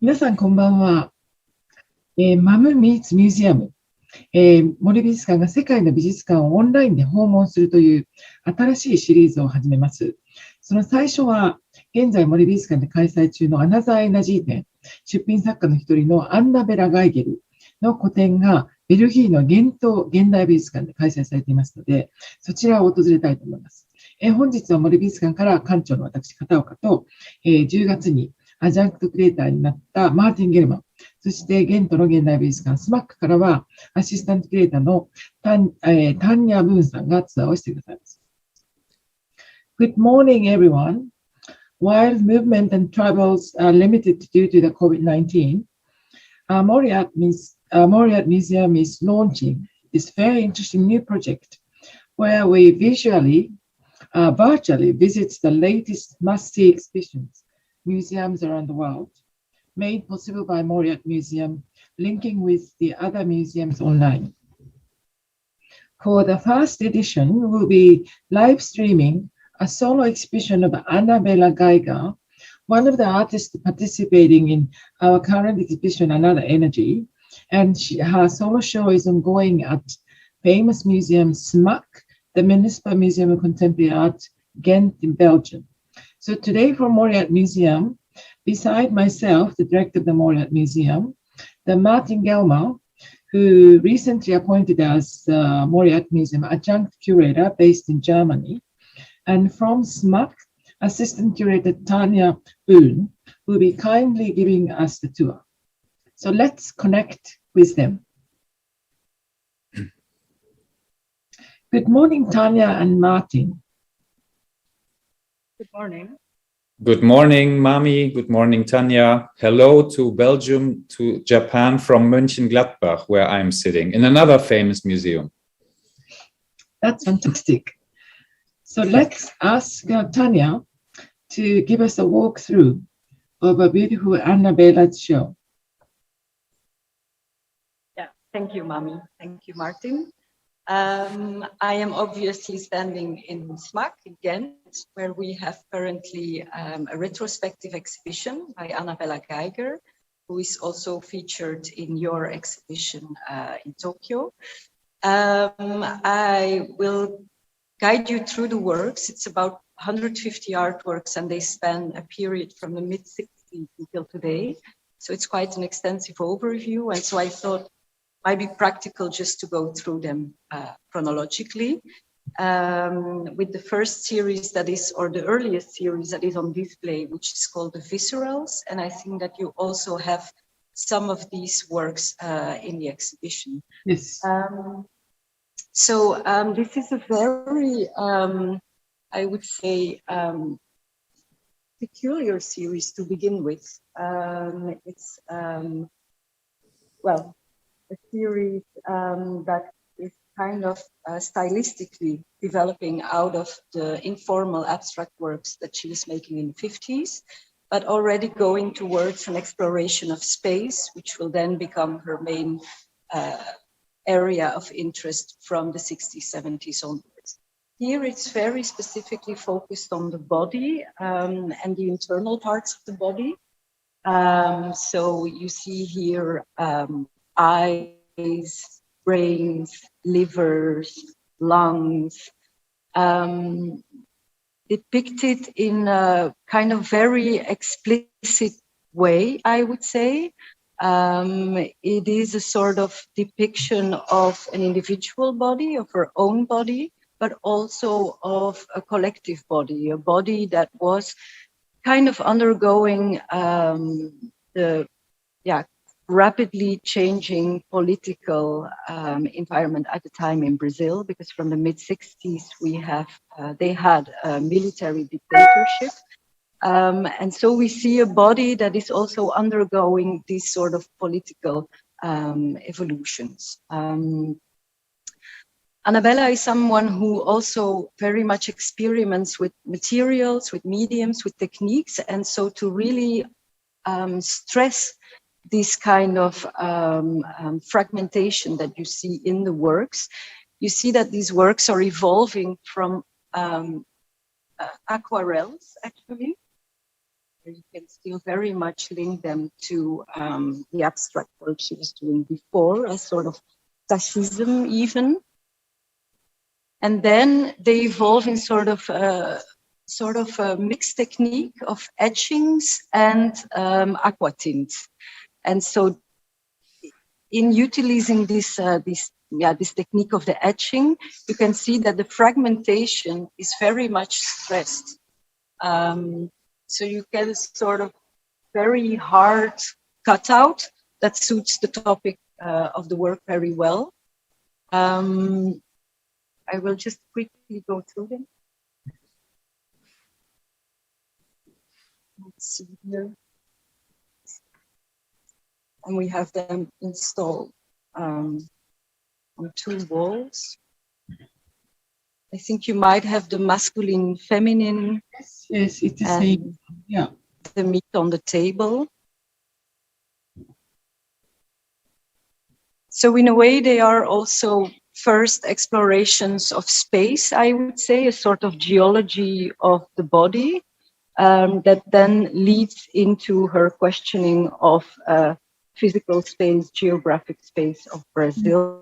皆さんこんばんは。MAM Meets Museum、森美術館が世界の美術館をオンラインで訪問するという新しいシリーズを始めます。その最初は、現在森美術館で開催中のアナザーエナジー展、出品作家の一人のアンナ・ベラ・ガイゲルの個展がベルギーのゲント現代美術館で開催されていますので、そちらを訪れたいと思います。本日は森美術館から館長の私、片岡と、10月にアジャンクトクリエイターになったマーティン・ゲルマン、そしてゲントの現代美術館 S.M.A.K からはアシスタントクリエイターのタンニャ・ブーンさんがツアーをしてくださいます。Good morning, everyone. While movement and travels are limited due to the COVID-19, Mori Art Museum is launching this very interesting new project where we virtually visit the latest must-see exhibitions, museums around the world, made possible by Mori Art Museum, linking with the other museums online. For the first edition, we will be live streaming a solo exhibition of Anna Bella Geiger, one of the artists participating in our current exhibition, Another Energy, and her solo show is ongoing at famous museum S.M.A.K, the Municipal Museum of Contemporary Art, Ghent in Belgium. So today from Mori Art Museum, beside myself, the director of the Mori Art Museum, the Martin Gelmer, who recently appointed as Mori Art Museum adjunct curator based in Germany, and from S.M.A.K, assistant curator Tanya Boone, will be kindly giving us the tour. So let's connect with them. Good morning, Tanya and Martin. Good morning. Good morning, Mami. Good morning, Tanya. Hello to Belgium, to Japan from Mönchengladbach, where I'm sitting, in another famous museum. That's fantastic. So let's ask Tanya to give us a walkthrough of a beautiful Anna Bella's show. Yeah, thank you, Mami. Thank you, Martin. I am obviously standing in S.M.A.K in Ghent, where we have currently a retrospective exhibition by Anna Bella Geiger, who is also featured in your exhibition in Tokyo. I will guide you through the works. It's about 150 artworks, and they span a period from the mid-60s until today. So it's quite an extensive overview, and so I thought might be practical just to go through them chronologically. With the first series that is, or the earliest series that is on display, which is called the Viscerals. And I think that you also have some of these works in the exhibition. Yes. So this is a very, I would say, peculiar series to begin with. It's, well, a series that is kind of stylistically developing out of the informal abstract works that she was making in the 50s, but already going towards an exploration of space, which will then become her main area of interest from the 60s, 70s onwards. Here it's very specifically focused on the body and the internal parts of the body. So you see here eyes, brains, livers, lungs, depicted in a kind of very explicit way, I would say. It is a sort of depiction of an individual body, of her own body, but also of a collective body, a body that was kind of undergoing the rapidly changing political environment at the time in Brazil, because from the mid-60s they had a military dictatorship. And so we see a body that is also undergoing these sort of political evolutions. Anna Bella is someone who also very much experiments with materials, with mediums, with techniques. And so to really stress this kind of fragmentation that you see in the works, you see that these works are evolving from aquarelles, actually, You can still very much link them to the abstract work she was doing before, as sort of fascism even. And then they evolve in sort of a mixed technique of etchings and aquatints. And so in utilizing this technique of the etching, you can see that the fragmentation is very much stressed. So you get a sort of very hard cutout that suits the topic of the work very well. I will just quickly go through them. Let's see here. And we have them installed on 2 walls. I think you might have the masculine, feminine. Yes, it's the same. Yeah. The meat on the table. So in a way, they are also first explorations of space, I would say, a sort of geology of the body that then leads into her questioning of physical space, geographic space of Brazil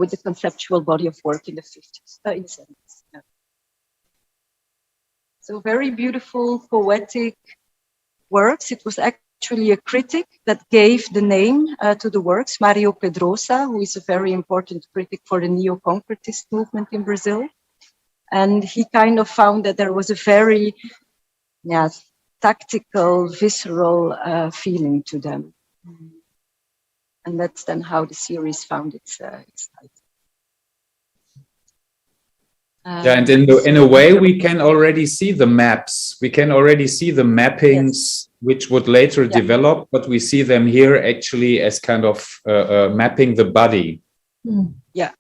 with the conceptual body of work in the 70s. Yeah. So very beautiful, poetic works. It was actually a critic that gave the name to the works, Mario Pedrosa, who is a very important critic for the neo-concretist movement in Brazil. And he kind of found that there was a very tactical, visceral feeling to them. And that's then how the series found its title. And in a way, we can already see the maps. We can already see the mappings, yes, which would later develop, but we see them here actually as kind of mapping the body. Yeah,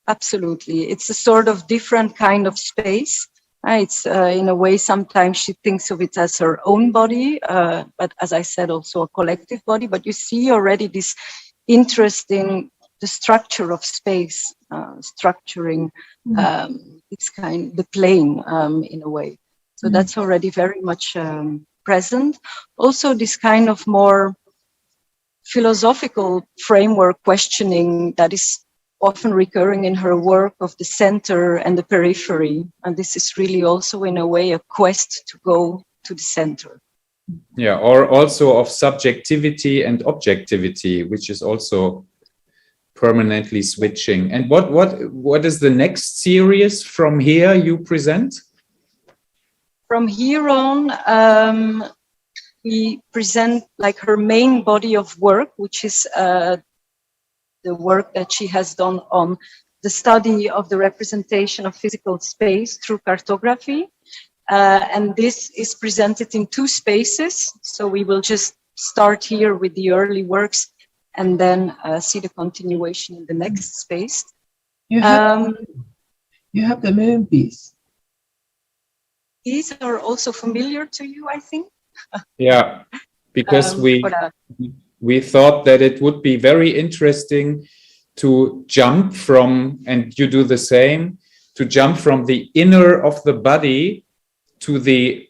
absolutely. It's a sort of different kind of space. It's in a way, sometimes she thinks of it as her own body, but as I said, also a collective body. But you see already this interest in the structure of space, structuring the plane in a way. So that's already very much present. Also, this kind of more philosophical framework questioning that is often recurring in her work of the center and the periphery. And this is really also in a way a quest to go to the center. Yeah, or also of subjectivity and objectivity, which is also permanently switching. And what is the next series from here you present? From here on, we present like her main body of work, which is the work that she has done on the study of the representation of physical space through cartography. And this is presented in 2 spaces. So we will just start here with the early works and then see the continuation in the next space. You have the MAM piece. These are also familiar to you, I think. Yeah, because we thought that it would be very interesting to jump from, and you do the same, to jump from the inner of the body to the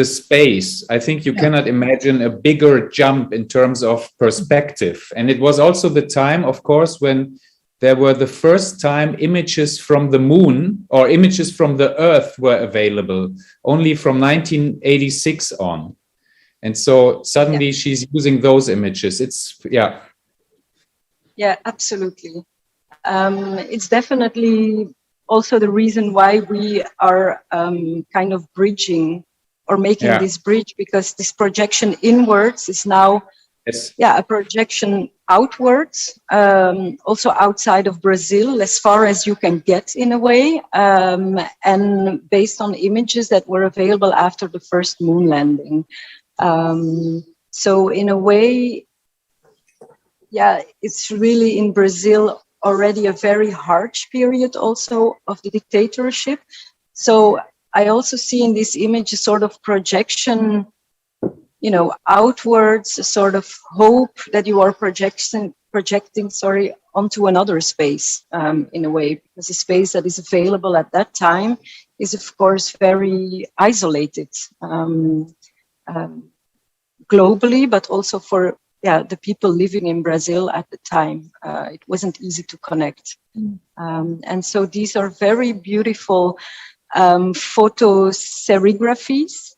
space. I think you cannot imagine a bigger jump in terms of perspective. And it was also the time, of course, when there were the first time images from the moon or images from the earth were available, only from 1986 on. And so suddenly she's using those images. Yeah, absolutely. It's definitely also the reason why we are kind of bridging or making this bridge, because this projection inwards is now a projection outwards, also outside of Brazil, as far as you can get in a way, and based on images that were available after the first moon landing. So in a way, it's really in Brazil already a very harsh period also of the dictatorship. So I also see in this image a sort of projection, outwards, a sort of hope that you are projecting, onto another space in a way, because the space that is available at that time is, of course, very isolated globally, but also for the people living in Brazil at the time. It wasn't easy to connect. And so these are very beautiful photo serigraphies.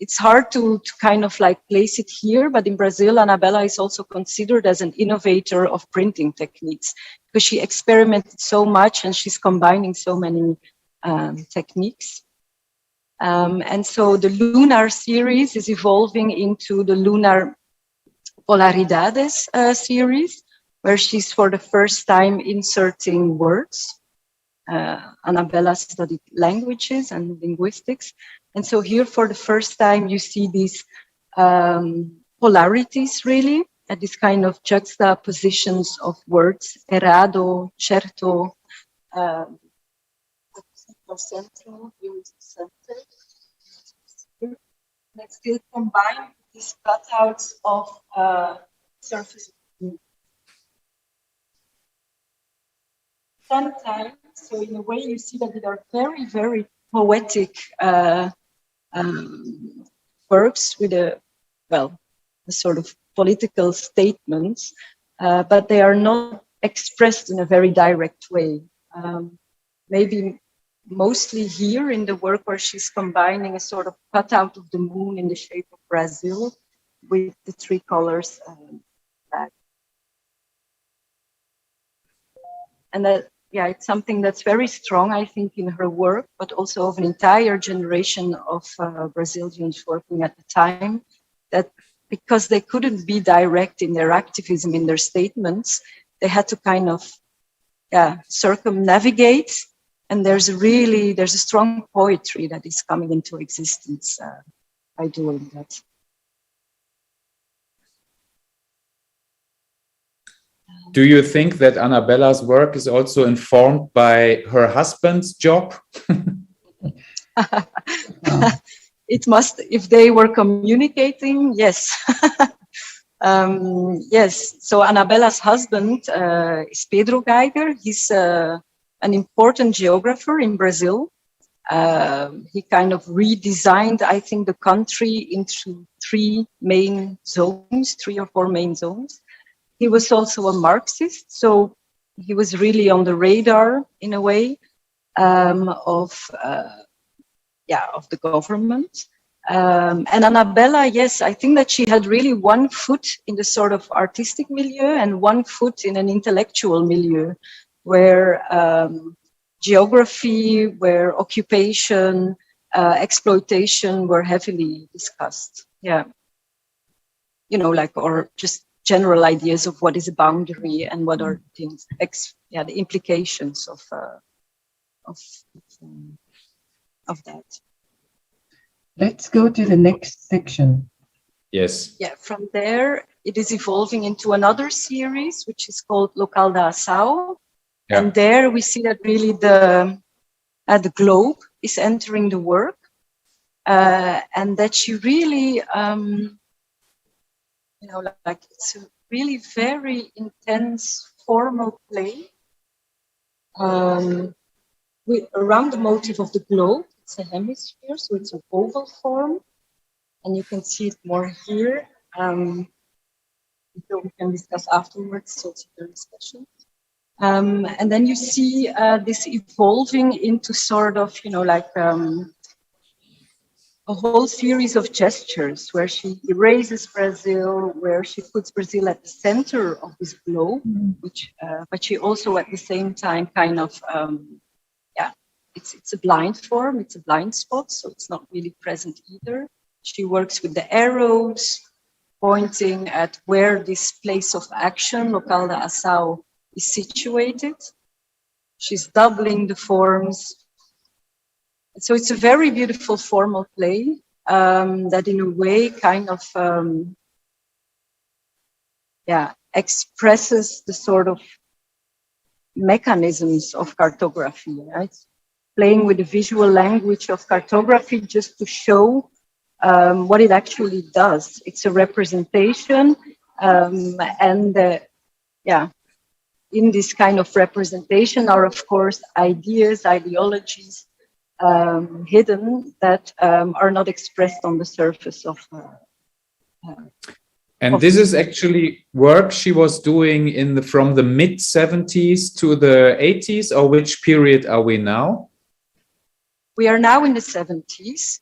It's hard to kind of like place it here, but in Brazil, Anna Bella is also considered as an innovator of printing techniques, because she experimented so much and she's combining so many techniques. And so the lunar series is evolving into the lunar Polaridades series, where she's for the first time inserting words. Anna Bella studied languages and linguistics. And so here for the first time, you see these polarities really, at this kind of juxtapositions of words, errado, certo, central, center. Let's still combine these cutouts of surface. Sometimes, so in a way, you see that they are very, very poetic works with a sort of political statements, but they are not expressed in a very direct way. Maybe mostly here in the work where she's combining a sort of cutout of the moon in the shape of Brazil with the three colors. And that, it's something that's very strong, I think, in her work, but also of an entire generation of Brazilians working at the time, that because they couldn't be direct in their activism, in their statements, they had to kind of circumnavigate. And there's a strong poetry that is coming into existence by doing that. Do you think that Anna Bella's work is also informed by her husband's job? It must, if they were communicating, yes. Yes, so Anna Bella's husband is Pedro Geiger. He's an important geographer in Brazil. He kind of redesigned, I think, the country into three or four main zones. He was also a Marxist, so he was really on the radar in a way of the government. And Anna Bella, yes, I think that she had really one foot in the sort of artistic milieu and one foot in an intellectual milieu, where geography, where occupation, exploitation were heavily discussed. Yeah, or just general ideas of what is a boundary and what are things, the implications of that. Let's go to the next section. Yes. Yeah, from there, it is evolving into another series, which is called Local da Ação. Yeah. And there we see that really the globe is entering the work, and that she really, it's a really very intense formal play around the motif of the globe. It's a hemisphere, so it's an oval form, and you can see it more here. So we can discuss afterwards, so it's a discussion. And then you see this evolving into sort of, a whole series of gestures where she erases Brazil, where she puts Brazil at the center of this globe, but she also at the same time kind of, it's a blind form, it's a blind spot, so it's not really present either. She works with the arrows, pointing at where this place of action, Local da Ação, is situated. She's doubling the forms. So it's a very beautiful formal play that in a way kind of expresses the sort of mechanisms of cartography, right? Playing with the visual language of cartography just to show what it actually does. It's a representation and in this kind of representation are, of course, ideas, ideologies hidden that are not expressed on the surface of. And this is actually work she was doing from the mid-70s to the 80s, or which period are we now? We are now in the 70s,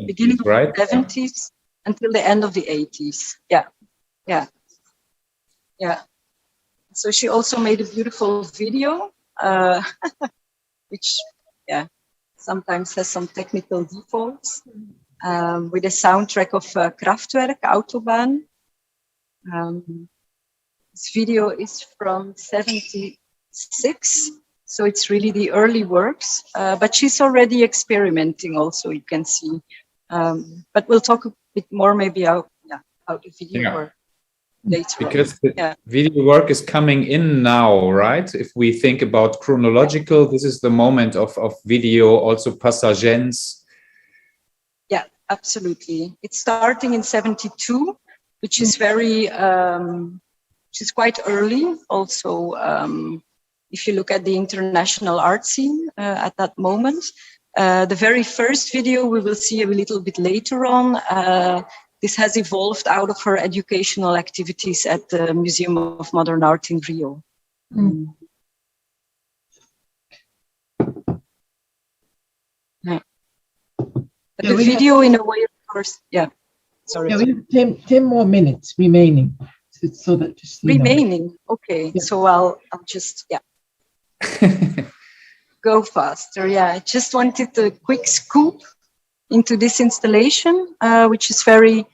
beginning of the 70s until the end of the 80s. Yeah. So she also made a beautiful video, which, sometimes has some technical defaults. With a soundtrack of Kraftwerk, Autobahn. This video is from 76, so it's really the early works, but she's already experimenting also, you can see. But we'll talk a bit more maybe how the video work later because on. The video work is coming in now, right? If we think about chronological, this is the moment of video, also Passagens. Absolutely. It's starting in 72, which is which is quite early. Also, if you look at the international art scene at that moment, the very first video we will see a little bit later on. This has evolved out of her educational activities at the Museum of Modern Art in Rio. The video, in a way, of course, sorry. We have 10 more minutes remaining, so that just remaining. Okay, so I'll just go faster. I just wanted a quick scoop into this installation, which is very,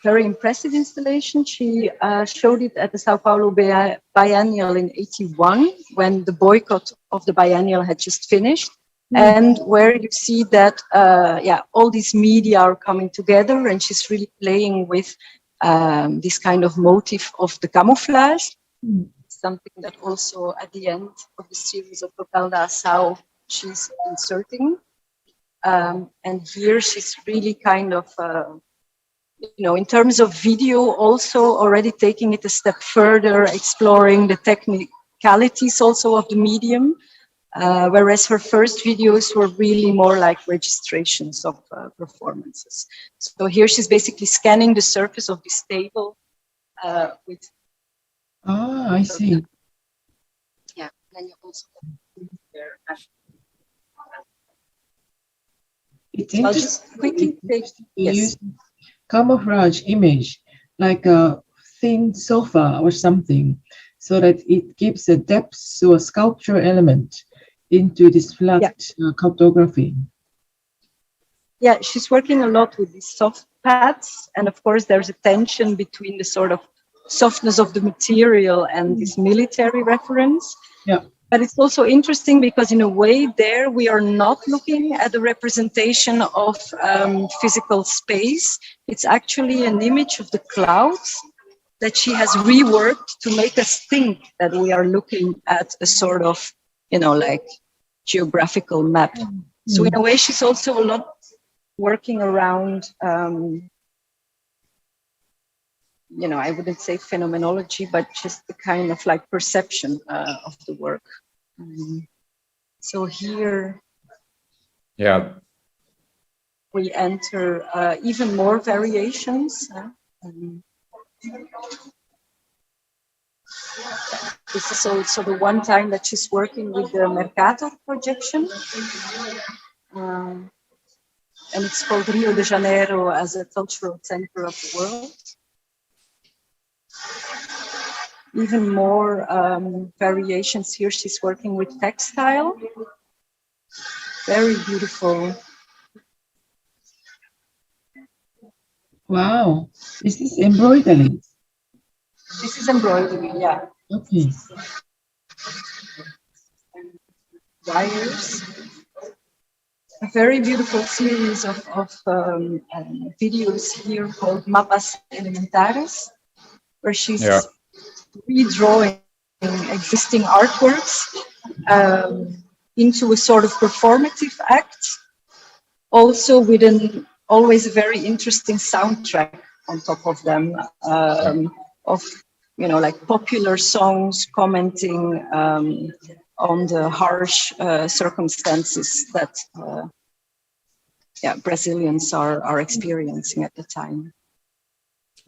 very impressive installation. She showed it at the Sao Paulo Biennial in '81, when the boycott of the biennial had just finished. And where you see that, all these media are coming together, and she's really playing with this kind of motif of the camouflage, something that also at the end of the series of Papel da Ação she's inserting. And here she's really kind of, in terms of video, also already taking it a step further, exploring the technicalities also of the medium. Whereas her first videos were really more like registrations of performances. So here she's basically scanning the surface of this table with. I see. Yeah, then you also there. It's I'll just quickly take. Yes. Camouflage image, like a thin sofa or something, so that it gives a depth to a sculpture element into this flat cartography. Yeah, she's working a lot with these soft pads, and of course there's a tension between the sort of softness of the material and this military reference. Yeah. But it's also interesting because in a way there we are not looking at the representation of physical space. It's actually an image of the clouds that she has reworked to make us think that we are looking at a sort of, like geographical map. So in a way, she's also a lot working around, I wouldn't say phenomenology, but just the kind of like perception of the work. So here, we enter even more variations. This is also the one time that she's working with the Mercator projection. And it's called Rio de Janeiro as a cultural center of the world. Even more variations here. She's working with textile. Very beautiful. Wow. Is this embroidery? This is embroidery, yeah. Okay. Wires. A very beautiful series of videos here called Mapas Elementares, where she's redrawing existing artworks into a sort of performative act, also with always a very interesting soundtrack on top of them, of like popular songs commenting on the harsh circumstances that Brazilians are experiencing at the time.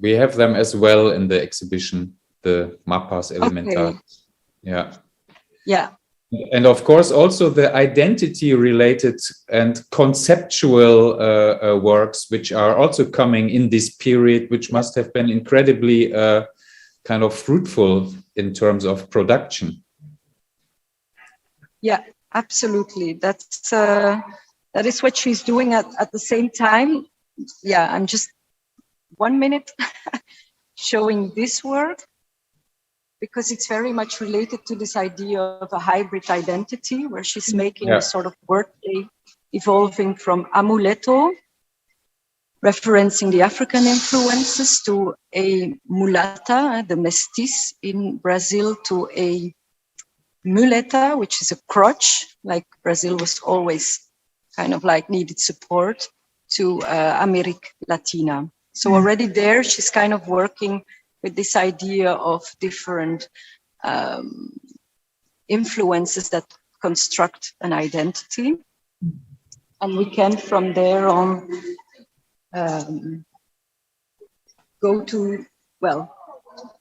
We have them as well in the exhibition, the Mapas Elementares. Okay. Yeah. Yeah. And of course, also the identity-related and conceptual works, which are also coming in this period, which must have been incredibly kind of fruitful in terms of production. Yeah, absolutely. That is what she's doing at the same time. Yeah, I'm just 1 minute showing this work, because it's very much related to this idea of a hybrid identity, where she's making a sort of wordplay evolving from amuleto, referencing the African influences, to a mulata, the mestiz in Brazil, to a muleta, which is a crutch, like Brazil was always kind of like needed support, to America Latina. So already there, she's kind of working with this idea of different influences that construct an identity. And we can, from there on, go to, well,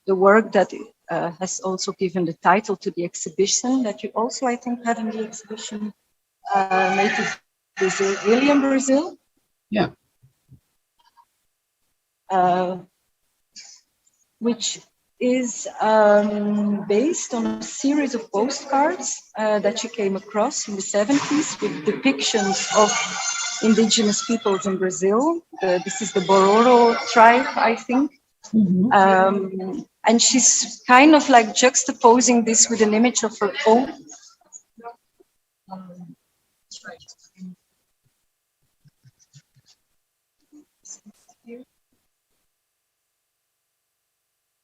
the work that has also given the title to the exhibition, that you also, I think, had in the exhibition, Native Brazilian Brazil. Yeah. Which is based on a series of postcards that she came across in the 70s with depictions of indigenous peoples in Brazil. This is the Bororo tribe, I think. Mm-hmm. And she's kind of like juxtaposing this with an image of her own.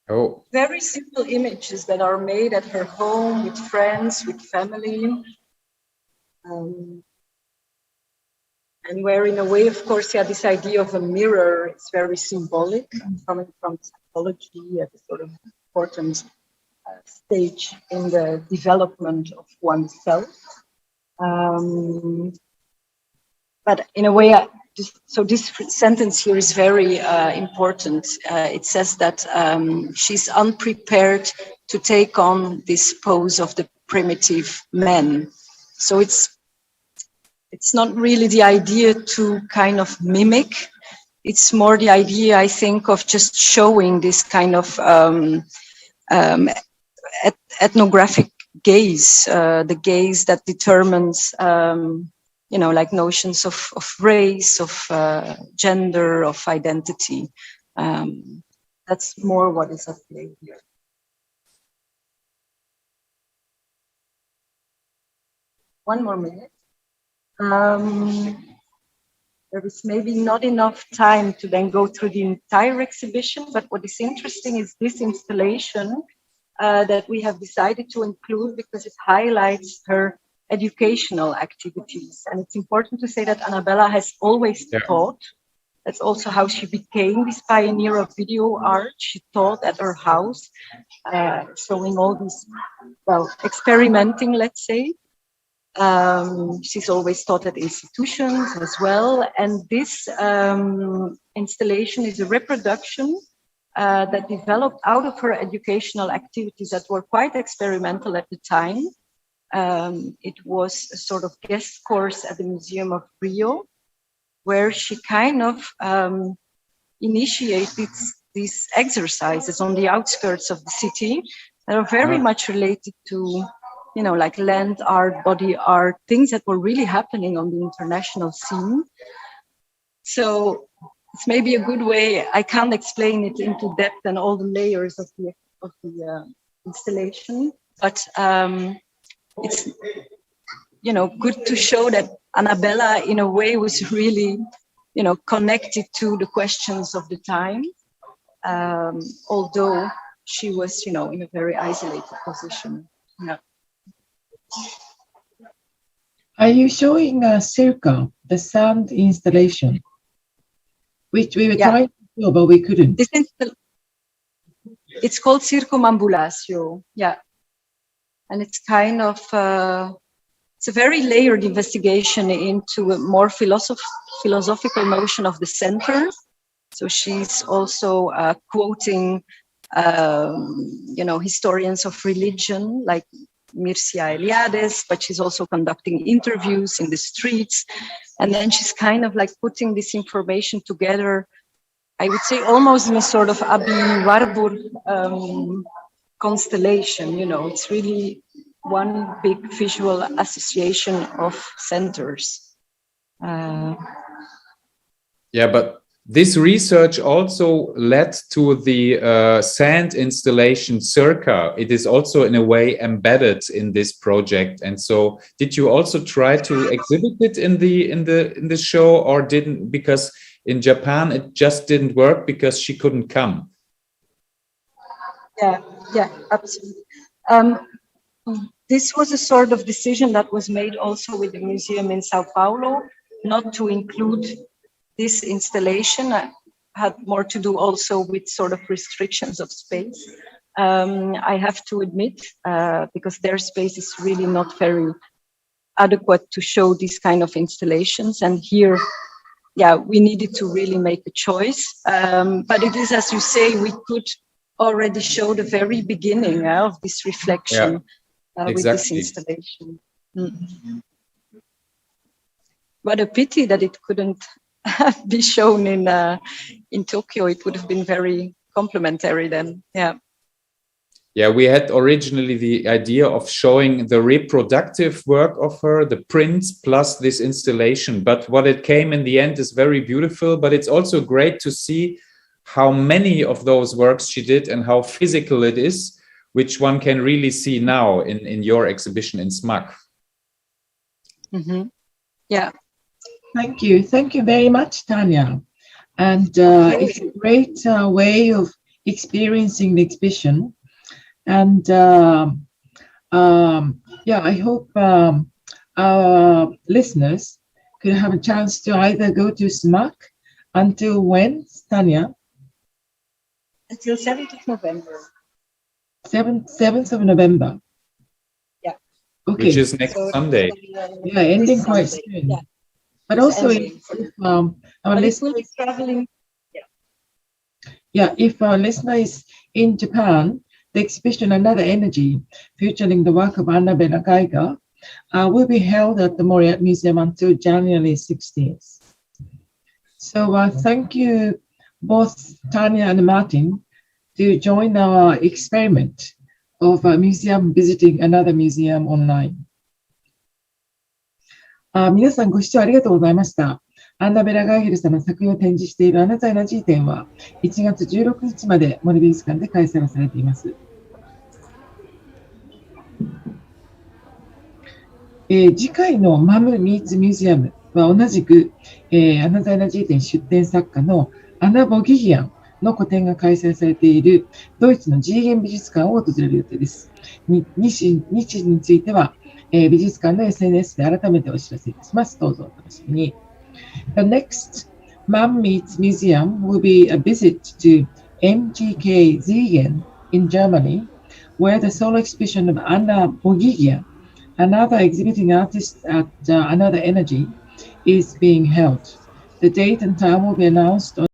Oh. Very simple images that are made at her home with friends, with family. And where, in a way, of course, this idea of a mirror is very symbolic, coming from psychology at a sort of important stage in the development of oneself. But in a way, so this sentence here is very important. It says that she's unprepared to take on this pose of the primitive man. So it's not really the idea to kind of mimic. It's more the idea, I think, of just showing this kind of ethnographic gaze, the gaze that determines like notions of race, of gender, of identity. That's more what is at play here. One more minute. There is maybe not enough time to then go through the entire exhibition, but what is interesting is this installation that we have decided to include because it highlights her educational activities. And it's important to say that Anna Bella has always taught. That's also how she became this pioneer of video art. She taught at her house, showing all these, experimenting, let's say. She's always taught at institutions as well. And this installation is a reproduction that developed out of her educational activities that were quite experimental at the time. It was a sort of guest course at the Museum of Rio, where she kind of initiated these exercises on the outskirts of the city that are very much related to, like land art, body art, things that were really happening on the international scene. So it's maybe a good way. I can't explain it into depth and all the layers of the installation, but it's good to show that Anna Bella in a way was really connected to the questions of the time, although she was in a very isolated position. Are you showing Circa, the sound installation, which we were trying to show but we couldn't? It's called Circumambulatio, yeah. And it's kind of, it's a very layered investigation into a more philosophical notion of the center. So she's also quoting, historians of religion like Mircea Eliades, but she's also conducting interviews in the streets. And then she's kind of like putting this information together, I would say almost in a sort of Abi Warburg constellation, it's really one big visual association of centers. Yeah, but this research also led to the sand installation Circa. It is also in a way embedded in this project. And so did you also try to exhibit it in the show, or didn't, because in Japan it just didn't work because she couldn't come? Yeah, absolutely. This was a sort of decision that was made also with the museum in Sao Paulo, not to include this installation. Had more to do also with sort of restrictions of space. I have to admit, because their space is really not very adequate to show these kind of installations. And here, we needed to really make a choice. But it is, as you say, we could already show the very beginning of this reflection with this installation. Mm-hmm. What a pity that it couldn't be shown in Tokyo. It would have been very complementary then. Yeah, we had originally the idea of showing the reproductive work of her, the prints plus this installation. But what it came in the end is very beautiful. But it's also great to see how many of those works she did and how physical it is, which one can really see now in your exhibition in S.M.A.K. Mm-hmm. Yeah. Thank you very much, Tanya. And it's a great way of experiencing the exhibition. And I hope our listeners could have a chance to either go to S.M.A.K. until when, Tanya? Until 7th of November. 7th of November. Yeah. Okay. Which is next Sunday. Ending quite soon. Yeah. But also, if our listener is traveling, if our listener is in Japan, the exhibition Another Energy, featuring the work of Anna Bella Geiger, will be held at the Mori Art Museum until January 16th. So thank you both Tanya and Martin to join our experiment of a museum visiting another museum online. 皆さんご視聴ありがとうございました。アンナ・ベラ・ガーゲルさんの作品を展示しているアナザーエナジー展は1月16日まで森美術館で開催をされています。次回のMAM Meets Museumは同じく、アナザーエナジー展出展作家のアナ・ボギギアンの個展が開催されているドイツのジーゲン美術館を訪れる予定です。日時については、美術館の SNS で改めてお知らせいたします。どうぞお楽しみに。The next MAM Meets Museum will be a visit to MGK Siegen in Germany, where the solo exhibition of Anna Bogigia, another exhibiting artist at Another Energy, is being held. The date and time will be announced on